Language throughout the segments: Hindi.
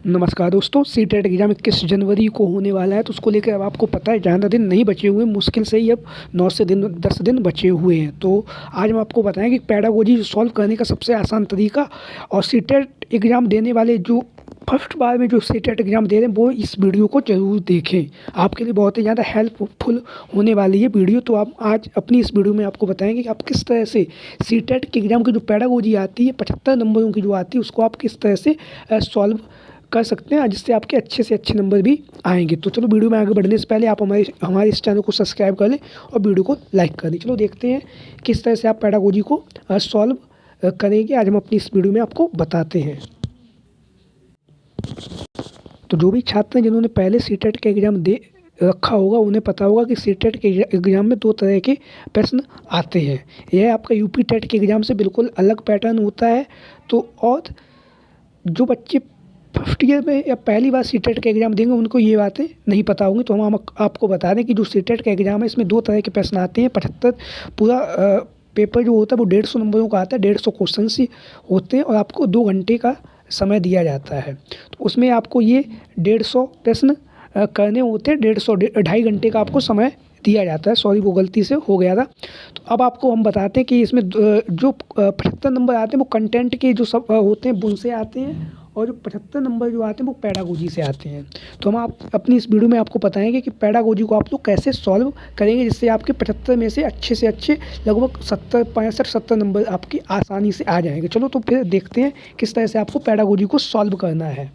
नमस्कार दोस्तों, सीटेट एग्ज़ाम 21 जनवरी को होने वाला है। तो उसको लेकर अब आपको पता है ज़्यादा दिन नहीं बचे हुए, मुश्किल से ही अब 10 दिन बचे हुए हैं। तो आज हम आपको बताएं कि पेडागोजी सॉल्व करने का सबसे आसान तरीका और सीटेट एग्ज़ाम देने वाले जो फर्स्ट बार में जो सीटेट एग्ज़ाम दे रहे हैं वो इस वीडियो को ज़रूर देखें। आपके लिए बहुत ही ज़्यादा हेल्पफुल होने वाली है वीडियो। तो आप आज अपनी इस वीडियो में आपको बताएंगे कि आप किस तरह से सीटेट के एग्ज़ाम की जो पेडागोजी आती है 75 नंबरों की जो आती है उसको आप किस तरह से सॉल्व कर सकते हैं, जिससे आपके अच्छे से अच्छे नंबर भी आएंगे। तो चलो वीडियो में आगे बढ़ने से पहले आप हमारे इस चैनल को सब्सक्राइब कर लें और वीडियो को लाइक कर दें। चलो देखते हैं किस तरह से आप पेडागोजी को सॉल्व करेंगे। आज हम अपनी इस वीडियो में आपको बताते हैं। तो जो भी छात्र हैं जिन्होंने पहले सीटेट का एग्ज़ाम दे रखा होगा उन्हें पता होगा कि सीटेट के एग्ज़ाम में 2 तरह के प्रश्न आते हैं। यह आपका यूपी टेट के एग्ज़ाम से बिल्कुल अलग पैटर्न होता है। तो और जो बच्चे फर्स्ट ईयर में या पहली बार सीटेट का एग्ज़ाम देंगे उनको ये बातें नहीं पता होंगी। तो हम आपको बता दें कि जो सीटेट का एग्ज़ाम है इसमें 2 तरह के प्रश्न आते हैं। 75 पूरा पेपर जो होता है वो 150 नंबरों का आता है। 150 क्वेश्चन ही होते हैं और आपको 2 घंटे का समय दिया जाता है। तो उसमें आपको ये 150 प्रश्न करने होते हैं। 2.5 घंटे का आपको समय दिया जाता है। सॉरी, वो गलती से हो गया था। तो अब आपको हम बताते हैं कि इसमें जो 75 नंबर आते हैं वो कंटेंट के जो सब होते हैं उनसे आते हैं और जो 75 नंबर जो आते हैं वो पेडागोजी से आते हैं। तो हम आप अपनी इस वीडियो में आपको बताएंगे कि पेडागोजी को आप लोग कैसे सॉल्व करेंगे जिससे आपके 75 में से अच्छे लगभग 65-70 नंबर आपकी आसानी से आ जाएंगे। चलो तो फिर देखते हैं किस तरह से आपको पेडागोजी को सॉल्व करना है।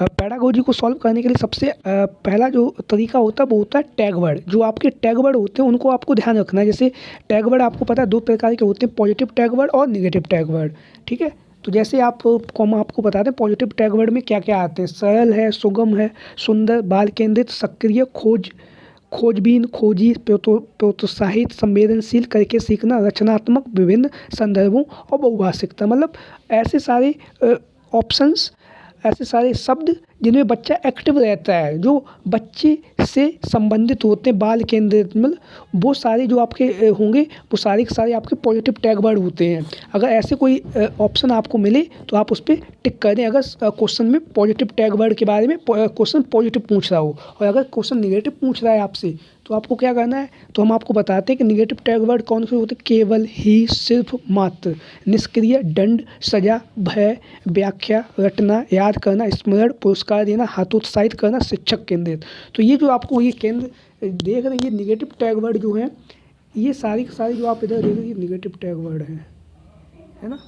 पेडागोजी को सॉल्व करने के लिए सबसे पहला जो तरीका होता है वो होता है टैग वर्ड। जो आपके टैग वर्ड होते हैं उनको आपको ध्यान रखना है। जैसे टैग वर्ड आपको पता है 2 प्रकार के होते हैं, पॉजिटिव टैग वर्ड और नेगेटिव टैग वर्ड। ठीक है, तो जैसे हम आपको बताते हैं पॉजिटिव टैग वर्ड में क्या क्या आते हैं। सरल है, सुगम है, सुंदर, बाल केंद्रित, सक्रिय, खोजबीन, खोजी, प्रोत्साहित, संवेदनशील, करके सीखना, रचनात्मक, विभिन्न संदर्भों और बहुभाषिकता। मतलब ऐसे सारे ऑप्शंस, ऐसे सारे शब्द जिनमें बच्चा एक्टिव रहता है, जो बच्चे से संबंधित होते हैं, बाल केंद्रित, मतलब वो सारे जो आपके होंगे वो सारे के सारे आपके पॉजिटिव टैग वर्ड होते हैं। अगर ऐसे कोई ऑप्शन आपको मिले तो आप उस पर टिक कर दें। अगर क्वेश्चन में पॉजिटिव टैग वर्ड के बारे में क्वेश्चन पॉजिटिव पूछ रहा हो और अगर क्वेश्चन निगेटिव पूछ रहा है आपसे तो आपको क्या करना है। तो हम आपको बताते हैं कि निगेटिव टैग वर्ड कौन से होते हैं। केवल, ही, सिर्फ, मात्र, निष्क्रिय, दंड, सजा, भय, व्याख्या, रटना, याद करना, स्मरण, पुरस्कार देना, हतोत्साहित करना, शिक्षक केंद्रित। तो ये जो आपको ये केंद्र देख रहे हैं, ये निगेटिव टैग वर्ड जो हैं ये सारी की सारी जो आप इधर देख रहे हैं ये निगेटिव टैग वर्ड है ना।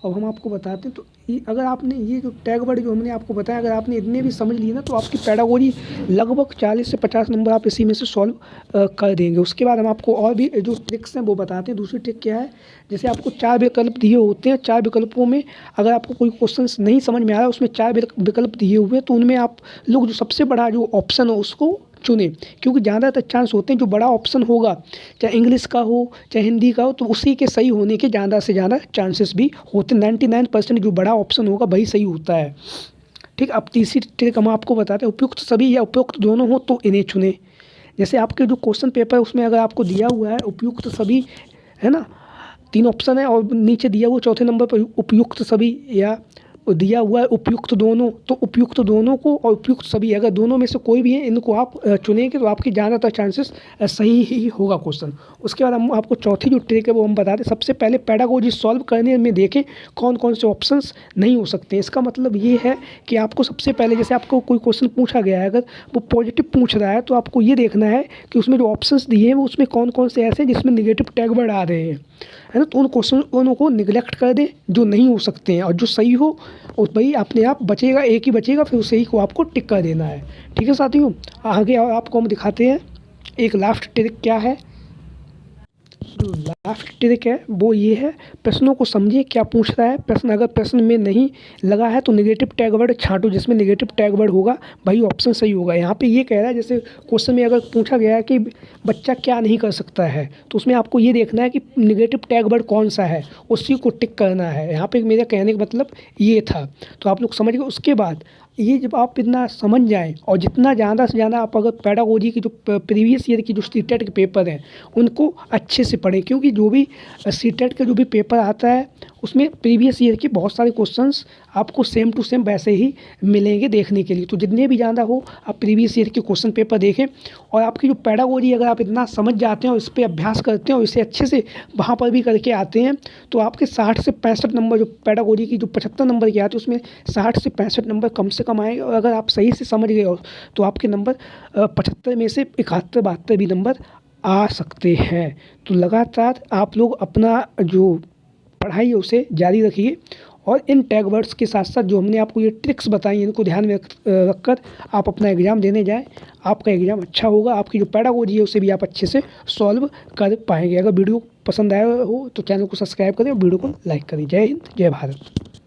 अब हम आपको बताते हैं। तो अगर आपने ये जो टैग वर्ड जो हमने आपको बताया अगर आपने इतने भी समझ लिए ना तो आपकी पेडागोजी लगभग 40 से 50 नंबर आप इसी में से सॉल्व कर देंगे। उसके बाद हम आपको और भी जो ट्रिक्स हैं वो बताते हैं। दूसरी ट्रिक क्या है, जैसे आपको 4 विकल्प दिए होते हैं। 4 विकल्पों में अगर आपको कोई क्वेश्चन नहीं समझ में आ रहा है, उसमें 4 विकल्प दिए हुए हैं तो उनमें आप लोग जो सबसे बड़ा जो ऑप्शन हो उसको चुने, क्योंकि ज़्यादातर चांस होते हैं जो बड़ा ऑप्शन होगा चाहे इंग्लिश का हो चाहे हिंदी का हो तो उसी के सही होने के ज़्यादा से ज़्यादा चांसेस भी होते हैं। 99% जो बड़ा ऑप्शन होगा वही सही होता है। ठीक, अब तीसरी ट्रिक हम आपको बताते हैं, उपयुक्त सभी या उपयुक्त दोनों हो तो इन्हें चुने। जैसे आपके जो क्वेश्चन पेपर है उसमें अगर आपको दिया हुआ है उपयुक्त सभी, है ना, 3 ऑप्शन है और नीचे दिया हुआ चौथे नंबर पर उपयुक्त सभी या दिया हुआ है उपयुक्त दोनों, तो उपयुक्त दोनों को और उपयुक्त सभी अगर दोनों में से कोई भी है इनको आप चुनेंगे तो आपकी ज़्यादातर चांसेस सही ही होगा क्वेश्चन। उसके बाद हम आपको चौथी जो ट्रिक है वो हम बताते हैं। सबसे पहले पेडागोजी सॉल्व करने में देखें कौन कौन से ऑप्शंस नहीं हो सकते। इसका मतलब ये है कि आपको सबसे पहले जैसे आपको कोई क्वेश्चन पूछा गया है अगर वो पॉजिटिव पूछ रहा है तो आपको ये देखना है कि उसमें जो ऑप्शंस दिए हैं वो उसमें कौन कौन से ऐसे हैं जिसमें निगेटिव टैग वर्ड आ रहे हैं, है ना। तो उन क्वेश्चनों को निगलेक्ट कर दें जो नहीं हो सकते हैं और जो सही हो और वही अपने आप बचेगा, एक ही बचेगा, फिर उस सही को आपको टिक कर देना है। ठीक है साथियों, आगे आपको हम दिखाते हैं एक लास्ट ट्रिक क्या है। जो लास्ट ट्रिक है वो ये है, प्रश्नों को समझिए क्या पूछ रहा है प्रश्न। अगर प्रश्न में नहीं लगा है तो नेगेटिव टैग वर्ड छांटो, जिसमें नेगेटिव टैग वर्ड होगा वही ऑप्शन सही होगा। यहाँ पे ये कह रहा है जैसे क्वेश्चन में अगर पूछा गया है कि बच्चा क्या नहीं कर सकता है तो उसमें आपको ये देखना है कि नेगेटिव टैग वर्ड कौन सा है, उसी को टिक करना है। यहाँ पे मेरा कहने का मतलब ये था, तो आप लोग समझ गए। उसके बाद ये जब आप इतना समझ जाएँ और जितना ज़्यादा से ज़्यादा आप अगर पेडागोजी की जो प्रीवियस ईयर की जो सीटेट के पेपर हैं उनको अच्छे से पढ़ें, क्योंकि जो भी सीटेट का जो भी पेपर आता है उसमें प्रीवियस ईयर के बहुत सारे क्वेश्चंस आपको सेम टू सेम वैसे ही मिलेंगे देखने के लिए। तो जितने भी ज़्यादा हो आप प्रीवियस ईयर के क्वेश्चन पेपर देखें, और आपकी जो पेडागोजी अगर आप इतना समझ जाते हैं और इस पर अभ्यास करते हैं और इसे अच्छे से वहाँ पर भी करके आते हैं, तो आपके 60 से 65 नंबर, जो पेडागोजी की जो 75 नंबर के आते हैं उसमें 60 से 65 नंबर कम से कम आएंगे। और अगर आप सही से समझ गए हो तो आपके नंबर 75 में से 71-72 भी नंबर आ सकते हैं। तो लगातार आप लोग अपना जो पढ़ाई है उसे जारी रखिए, और इन टैग वर्ड्स के साथ साथ जो हमने आपको ये ट्रिक्स बताई हैं इनको ध्यान में रखकर आप अपना एग्ज़ाम देने जाएं। आपका एग्ज़ाम अच्छा होगा, आपकी जो पेडागोजी है उसे भी आप अच्छे से सॉल्व कर पाएंगे। अगर वीडियो पसंद आया हो तो चैनल को सब्सक्राइब करें और वीडियो को लाइक करें। जय हिंद, जय भारत।